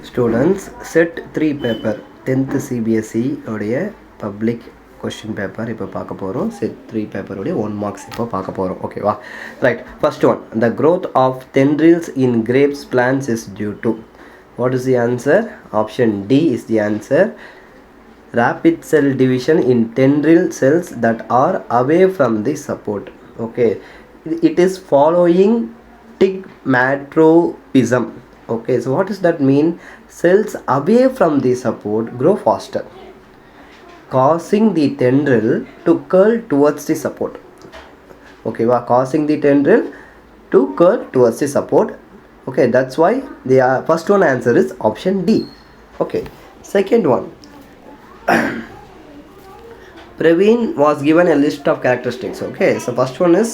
Students, set 3 paper 10th CBSE உடைய public question paper இப்போ பார்க்க போகிறோம். set 3 paper உடைய 1 marks இப்போ பார்க்க போகிறோம். ஓகேவா? Right, first one, the growth of tendrils in grapes plants is due to, what is the answer? Option D is the answer. Rapid cell division in tendril cells that are away from the support. Okay, it is following stigmatropism. Okay, so what does that mean? Cells away from the support grow faster, causing the tendril to curl towards the support. Okay, causing the tendril to curl towards the support. Okay, that's why the first one answer is option D. Okay, second one. Praveen was given a list of characteristics. Okay, so first one is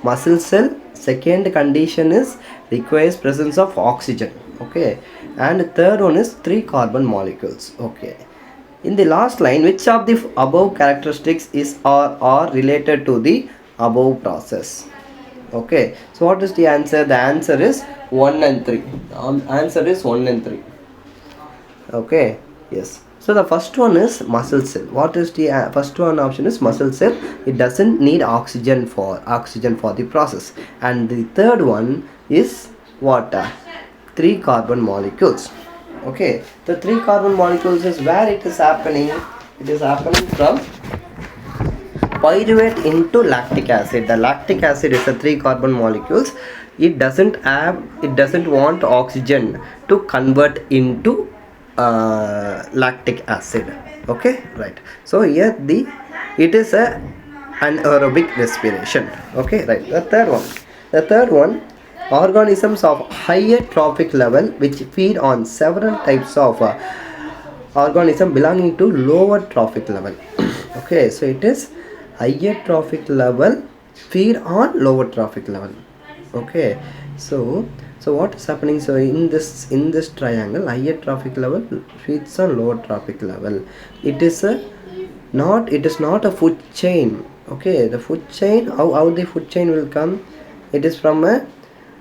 muscle cell. Second condition is requires presence of oxygen. Okay, and third one is 3 carbon molecules. Okay, in the last line, which of the above characteristics is or are related to the above process? Okay, so what is the answer? The answer is 1 and 3. Answer is 1 and 3. Okay, yes. So the first one is muscle cell. What is the first one option is muscle cell. It doesn't need oxygen for the process. And the third one is what? 3 carbon molecules. Okay, the 3 carbon molecules is where it is happening. It is happening from pyruvate into lactic acid. The lactic acid is the 3 carbon molecules. It doesn't want oxygen to convert into lactic acid. Okay, right. So here it is a anaerobic respiration. Okay, right. The third one, organisms of higher trophic level which feed on several types of organism belonging to lower trophic level. Okay, so it is higher trophic level feed on lower trophic level. Okay, so what is happening? So in this triangle, higher trophic level feeds on lower trophic level. It is not a food chain. Okay, the food chain, how the food chain will come? It is from a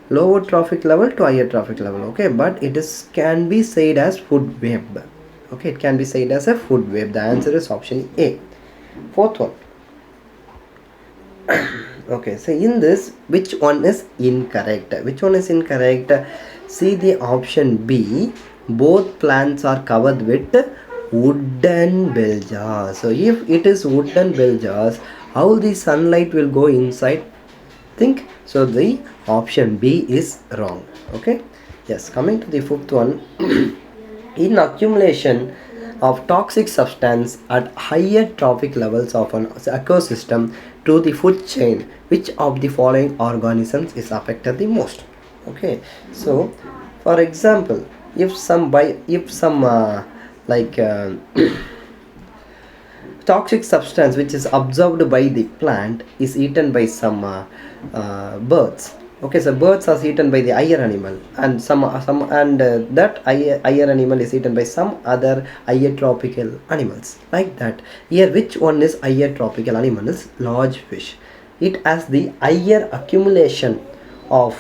lower trophic level to higher trophic level. Okay, but it can be said as food web. Okay, it can be said as a food web. The answer is option A. Fourth one. Okay, so in this, which one is incorrect? See the option B. Both plants are covered with wooden bell jars. So if it is wooden bell jars, how the sunlight will go inside? Think. So the option B is wrong. Okay, yes. Coming to the fifth one. In accumulation of toxic substance at higher trophic levels of an ecosystem to the food chain, which of the following organisms is affected the most? Okay, so for example, if some toxic substance which is absorbed by the plant is eaten by some birds. Okay, so birds are eaten by the higher animal, and that higher animal is eaten by some other higher tropical animals. Like that, here which one is higher tropical animal? Is large fish. It has the higher accumulation of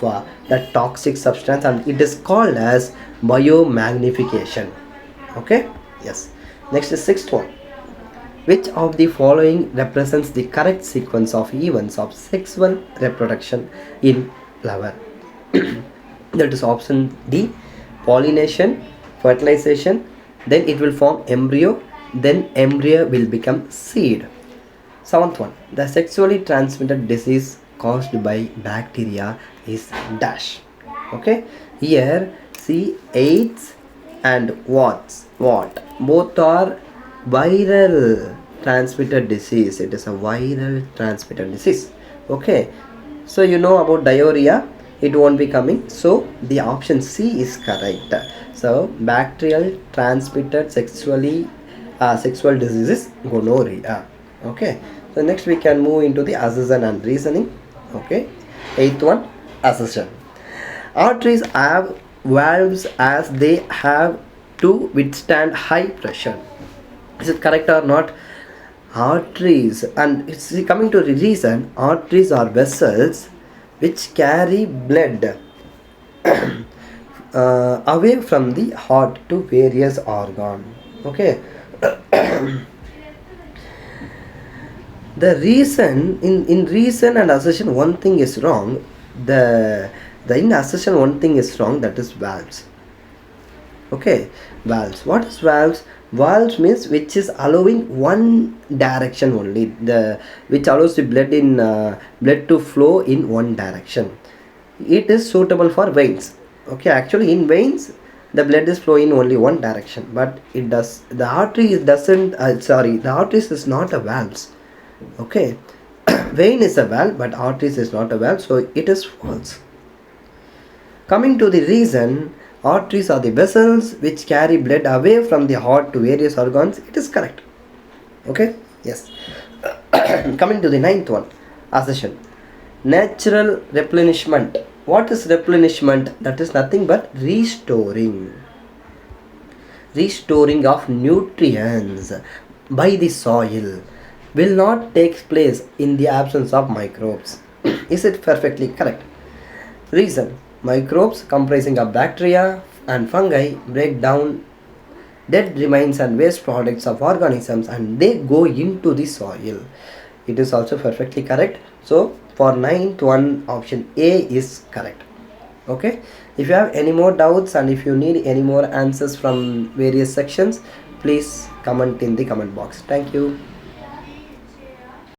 the toxic substance, and it is called as biomagnification. Okay, yes. Next is sixth one. Which of the following represents the correct sequence of events of sexual reproduction in flower? That is option D. Pollination, fertilization, then it will form embryo, then embryo will become seed. Seventh one, the sexually transmitted disease caused by bacteria is dash. Okay, here see AIDS and what both are viral transmitted disease. It is a viral transmitted disease. Okay, so you know about diarrhea, it won't be coming. So the option C is correct. So bacterial transmitted sexual disease is gonorrhea. Okay, so next we can move into the assertion and reasoning. Okay, eighth one, assertion. Arteries have valves as they have to withstand high pressure. Is it correct or not? Arteries, and it's coming to the reason, arteries are vessels which carry blood away from the heart to various organ. Okay. The reason in reason and assertion one thing is wrong. The in assertion one thing is wrong, that is valves. Okay, valves. What is valves? Valves means which is allowing one direction only, the which allows the blood to flow in one direction. It is suitable for veins. Okay, actually in veins the blood is flowing only one direction, but it does the artery doesn't sorry, the arteries is not a valves. Okay. Vein is a valve but arteries is not a valve, so it is false. Coming to the reason, arteries are the vessels which carry blood away from the heart to various organs. It is correct. Okay? Yes. Coming to the ninth one, assertion. Natural replenishment. What is replenishment? That is nothing but restoring. Restoring of nutrients by the soil will not take place in the absence of microbes. Is it perfectly correct? Reason. Microbes comprising of bacteria and fungi break down dead remains and waste products of organisms and they go into the soil. It is also perfectly correct. So for ninth one, option A is correct. Okay. If you have any more doubts and if you need any more answers from various sections, please comment in the comment box. Thank you.